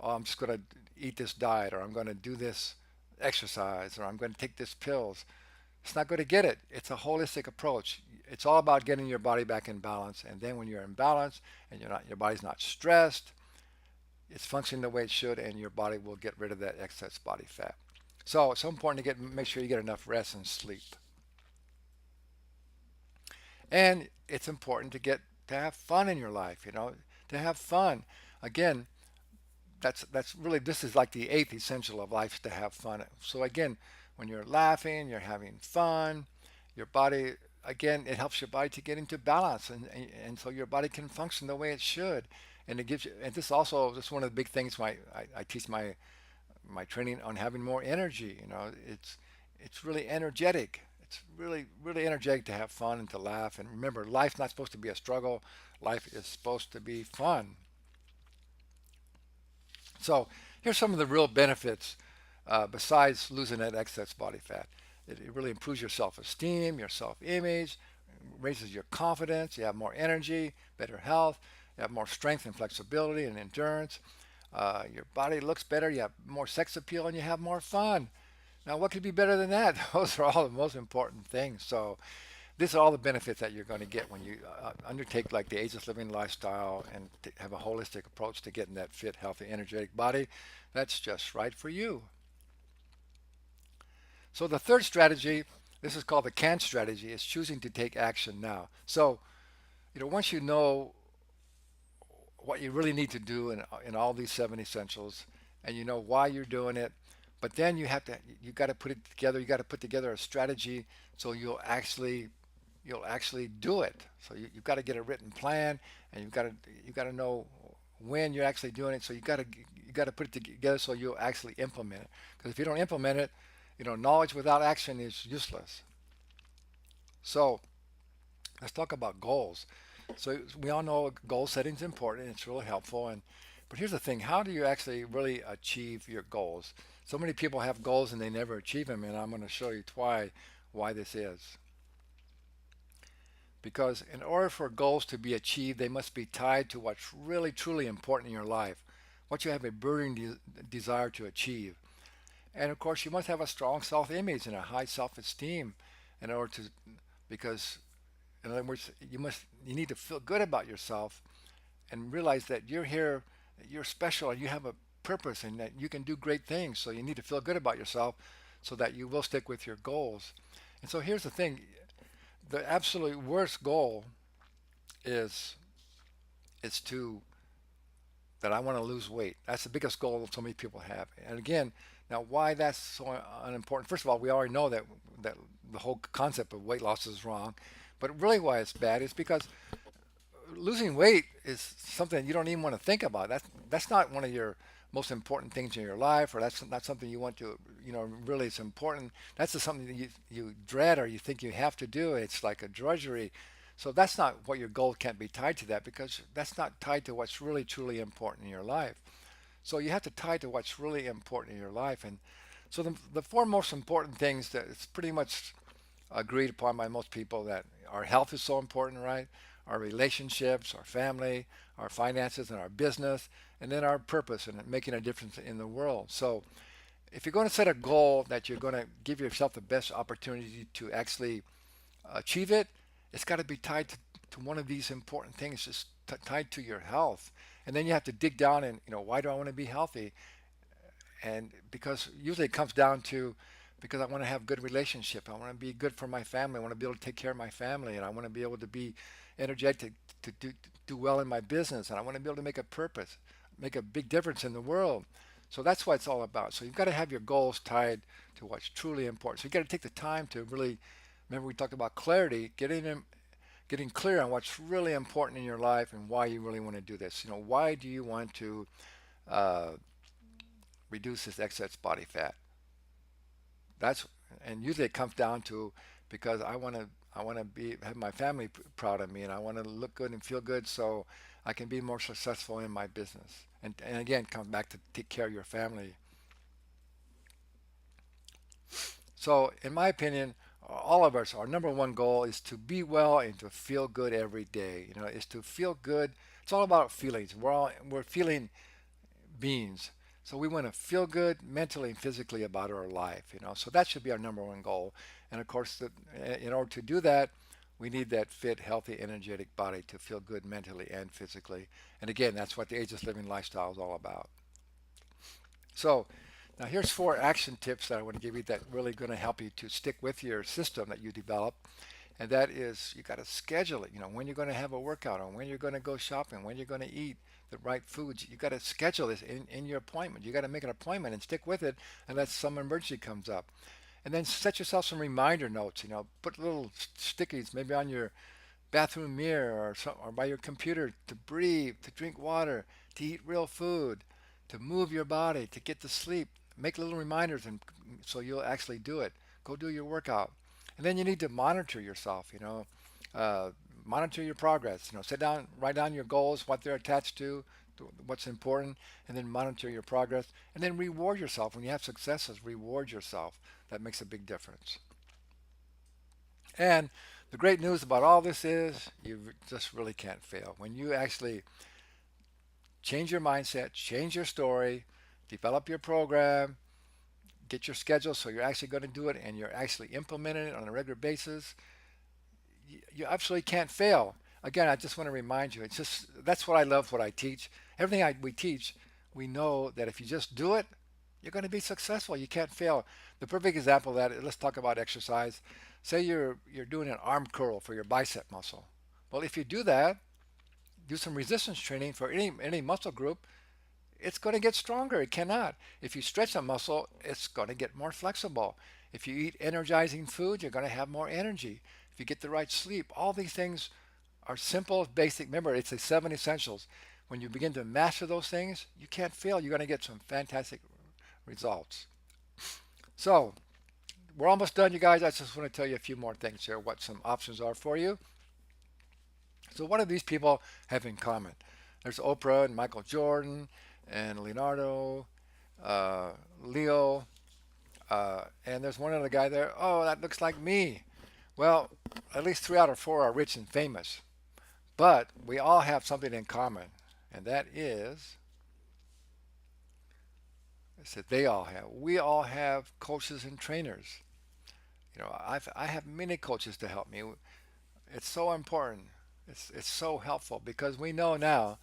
Speaker 1: oh, I'm just going to eat this diet, or I'm going to do this exercise, or I'm going to take this pills. It's not going to get it. It's a holistic approach. It's all about getting your body back in balance, and then when you're in balance and your body's not stressed, it's functioning the way it should, and your body will get rid of that excess body fat. So it's so important to make sure you get enough rest and sleep. And it's important to have fun in your life, to have fun. Again, that's really, this is like the eighth essential of life, is to have fun. So again, when you're laughing, you're having fun, your body, again, it helps your body to get into balance, and so your body can function the way it should. And it gives you, and this is one of the big things I teach my my training on having more energy. It's really energetic. It's really energetic to have fun and to laugh. And remember, life's not supposed to be a struggle. Life is supposed to be fun. So here's some of the real benefits besides losing that excess body fat. It really improves your self-esteem, your self-image, raises your confidence. You have more energy, better health. You have more strength and flexibility and endurance. Your body looks better. You have more sex appeal, and you have more fun. Now, what could be better than that? Those are all the most important things. So, these are all the benefits that you're going to get when you undertake like the ageless living lifestyle and have a holistic approach to getting that fit, healthy, energetic body that's just right for you. So the third strategy, this is called the can strategy, is choosing to take action now. So, once you know what you really need to do in all these seven essentials, and you know why you're doing it, but then you got to put it together. You got to put together a strategy so you'll actually do it. So you've got to get a written plan, and you got to know when you're actually doing it. So you got to put it together so you'll actually implement it. Because if you don't implement it, knowledge without action is useless. So let's talk about goals. So we all know goal setting is important. It's really helpful. But here's the thing: how do you actually really achieve your goals? So many people have goals and they never achieve them, and I'm going to show you why this is. Because in order for goals to be achieved, they must be tied to what's really truly important in your life, what you have a burning desire to achieve. And of course, you must have a strong self-image and a high self-esteem in order to, because in other words, you need to feel good about yourself and realize that you're here, you're special, and you have a purpose, and that you can do great things. So you need to feel good about yourself, so that you will stick with your goals. And so here's the thing: the absolute worst goal is is to that I want to lose weight. That's the biggest goal that so many people have. And again, now why that's so unimportant? First of all, we already know that the whole concept of weight loss is wrong. But really, why it's bad is because losing weight is something you don't even want to think about. That's not one of your most important things in your life, or that's not something you want to, really it's important. That's just something that you dread or you think you have to do. It's like a drudgery. So that's not what your goal can't be tied to that, because that's not tied to what's really truly important in your life. So you have to tie to what's really important in your life. And so the four most important things that it's pretty much agreed upon by most people, that our health is so important, right? Our relationships, our family, our finances, and our business, and then our purpose and making a difference in the world. So if you're going to set a goal that you're going to give yourself the best opportunity to actually achieve it, it's got to be tied to one of these important things, just tied to your health. And then you have to dig down and, why do I want to be healthy? And because usually it comes down to, because I want to have good relationship. I want to be good for my family. I want to be able to take care of my family, and I want to be able to be energetic to do well in my business, and I want to be able to make a purpose, make a big difference in the world. So that's what it's all about. So you've got to have your goals tied to what's truly important. So you've got to take the time to really, remember we talked about clarity, getting clear on what's really important in your life and why you really want to do this. Why do you want to uh, reduce this excess body fat? That's and usually it comes down to, because I want to be have my family proud of me, and I want to look good and feel good, so I can be more successful in my business. And again, comes back to take care of your family. So in my opinion, all of us, our number one goal is to be well and to feel good every day. Is to feel good. It's all about feelings. We're feeling beings. So we want to feel good mentally and physically about our life. So that should be our number one goal. And of course, in order to do that, we need that fit, healthy, energetic body to feel good mentally and physically. And again, that's what the Ageless Living lifestyle is all about. So now here's four action tips that I want to give you that really going to help you to stick with your system that you develop. And that is, you got to schedule it, when you're going to have a workout, or when you're going to go shopping, when you're going to eat the right foods. You got to schedule this in your appointment. You got to make an appointment and stick with it unless some emergency comes up. And then set yourself some reminder notes, put little stickies maybe on your bathroom mirror, or by your computer, to breathe, to drink water, to eat real food, to move your body, to get to sleep. make little reminders, and so you'll actually do it. Go do your workout. And then you need to monitor yourself, uh, monitor your progress. Sit down, write down your goals, what they're attached to what's important, and then monitor your progress. And then reward yourself. When you have successes, reward yourself. That makes a big difference. And the great news about all this is you just really can't fail. When you actually change your mindset, change your story, develop your program, get your schedule so you're actually going to do it and you're actually implementing it on a regular basis, you absolutely can't fail. Again, I just want to remind you, it's just that's what I love, what I teach. Everything we teach, we know that if you just do it, you're going to be successful. You can't fail. The perfect example of that, let's talk about exercise. Say you're doing an arm curl for your bicep muscle. Well, if you do that, do some resistance training for any muscle group, it's going to get stronger. It cannot. If you stretch a muscle, it's going to get more flexible. If you eat energizing food, you're going to have more energy. If you get the right sleep, all these things are simple, basic. Remember, it's the seven essentials. When you begin to master those things, you can't fail. You're going to get some fantastic results. So, we're almost done, you guys. I just want to tell you a few more things here, what some options are for you. So, what do these people have in common? There's Oprah and Michael Jordan and Leonardo, uh, Leo, and there's one other guy there. Oh, that looks like me. Well, at least three out of four are rich and famous, but we all have something in common, and that is, I said they all have. We all have coaches and trainers. I have many coaches to help me. It's so important. It's so helpful because we know now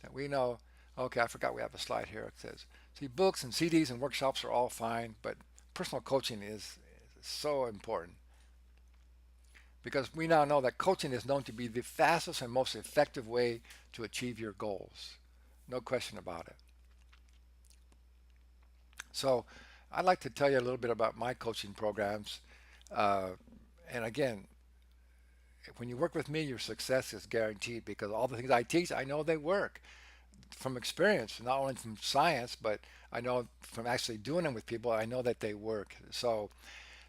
Speaker 1: that we know. Okay, I forgot we have a slide here. It says, see, books and CDs and workshops are all fine, but personal coaching is so important because we now know that coaching is known to be the fastest and most effective way to achieve your goals. No question about it. So, I'd like to tell you a little bit about my coaching programs. Uh, and again, when you work with me, your success is guaranteed because all the things I teach, I know they work from experience, not only from science, but I know from actually doing them with people, I know that they work. So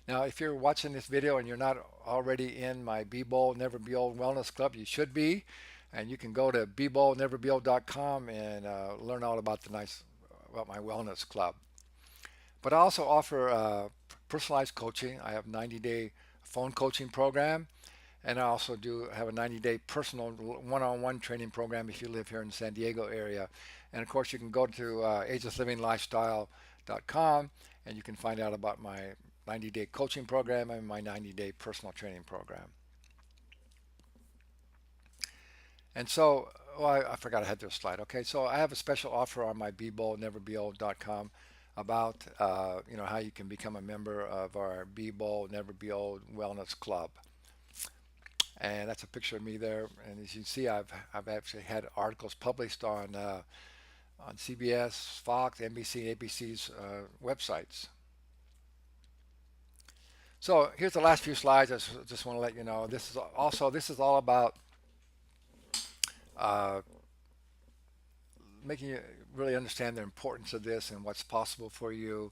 Speaker 1: now, if you're watching this video and you're not already in my Be Bold, Never Be Old Wellness Club, you should be. And you can go to BeBoldNeverBeOld.com and learn all about about my wellness club. But I also offer personalized coaching. I have 90-day phone coaching program. And I also do have a 90-day personal one-on-one training program if you live here in the San Diego area. And of course, you can go to agelesslivinglifestyle.com and you can find out about my 90-day coaching program and my 90-day personal training program. And so, oh, I forgot I had this slide. Okay, so I have a special offer on my BeBoldNeverBeOld.com about how you can become a member of our Be Bold Never Be Old Wellness Club. And that's a picture of me there. And as you can see, I've actually had articles published on CBS, Fox, NBC, ABC's websites. So here's the last few slides. I just want to let you know this is all about uh, making you really understand the importance of this and what's possible for you,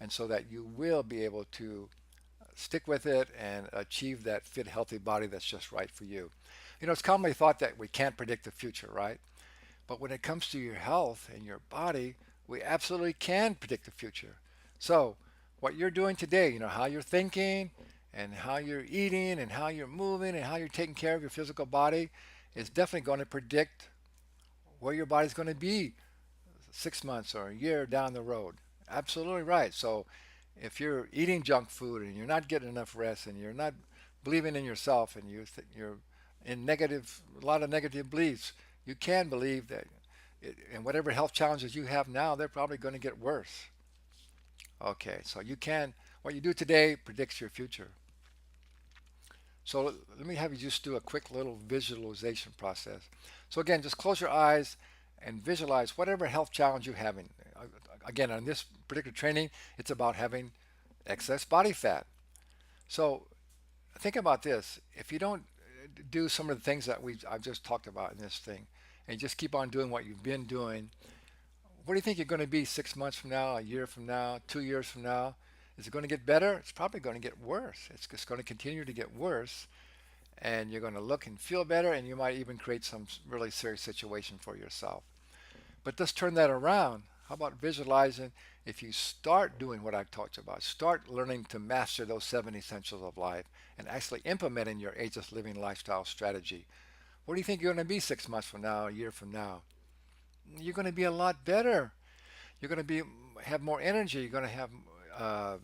Speaker 1: and so that you will be able to stick with it and achieve that fit, healthy body that's just right for you. It's commonly thought that we can't predict the future, right? But when it comes to your health and your body, we absolutely can predict the future. So, what you're doing today, how you're thinking and how you're eating and how you're moving and how you're taking care of your physical body is definitely going to predict where your body's going to be 6 months or a year down the road. Absolutely right. So, if you're eating junk food and you're not getting enough rest and you're not believing in yourself and you're in a lot of negative beliefs, you can believe that and whatever health challenges you have now, they're probably going to get worse. Okay, so what you do today predicts your future. So let me have you just do a quick little visualization process. So again, just close your eyes and visualize whatever health challenge you're having. Again, on this particular training, it's about having excess body fat. So think about this. If you don't do some of the things that I've just talked about in this thing, and just keep on doing what you've been doing, What do you think you're going to be 6 months from now, a year from now, 2 years from now? Is it going to get better? It's probably going to get worse. It's just going to continue to get worse, and you're going to look and feel better, and you might even create some really serious situation for yourself. But let's turn that around. How about visualizing if you start doing what I've talked about? Start learning to master those 7 essentials of life and actually implementing your ageless living lifestyle strategy. What do you think you're going to be 6 months from now, a year from now? You're going to be a lot better. You're going to be have more energy. Uh,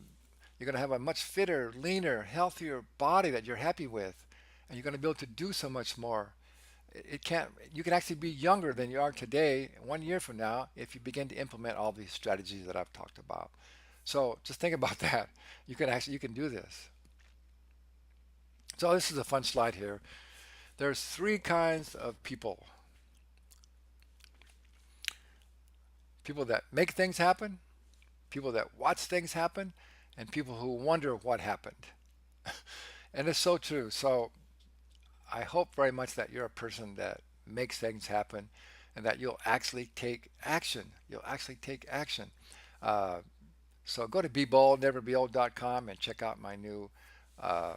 Speaker 1: you're going to have a much fitter, leaner, healthier body that you're happy with, and you're going to be able to do so much more. It can't. You can actually be younger than you are today, 1 year from now, if you begin to implement all these strategies that I've talked about. So just think about that. You can do this. So this is a fun slide here. There's three kinds of people: people that make things happen, people that watch things happen, and people who wonder what happened. And it's so true. So I hope very much that you're a person that makes things happen and that you'll actually take action. You'll actually take action. Uh, so go to BeBoldNeverBeOld.com and check out my new uh,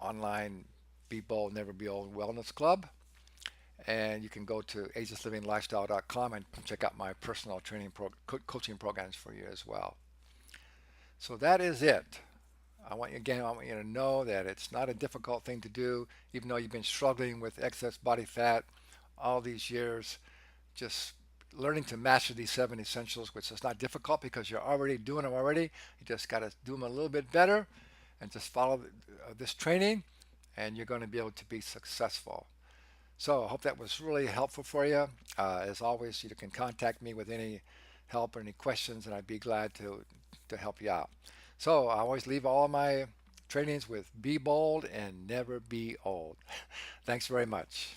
Speaker 1: online Be Bold, Never Be Old Wellness Club. And you can go to agelesslivinglifestyle.com and check out my personal coaching programs for you as well. So that is it. I want you to know that it's not a difficult thing to do, even though you've been struggling with excess body fat all these years. Just learning to master these 7 essentials, which is not difficult because you're already doing them already. You just got to do them a little bit better and just follow this training, and you're going to be able to be successful. So I hope that was really helpful for you. As always, you can contact me with any help or any questions, and I'd be glad to help you out. So I always leave all my trainings with be bold and never be old. Thanks very much.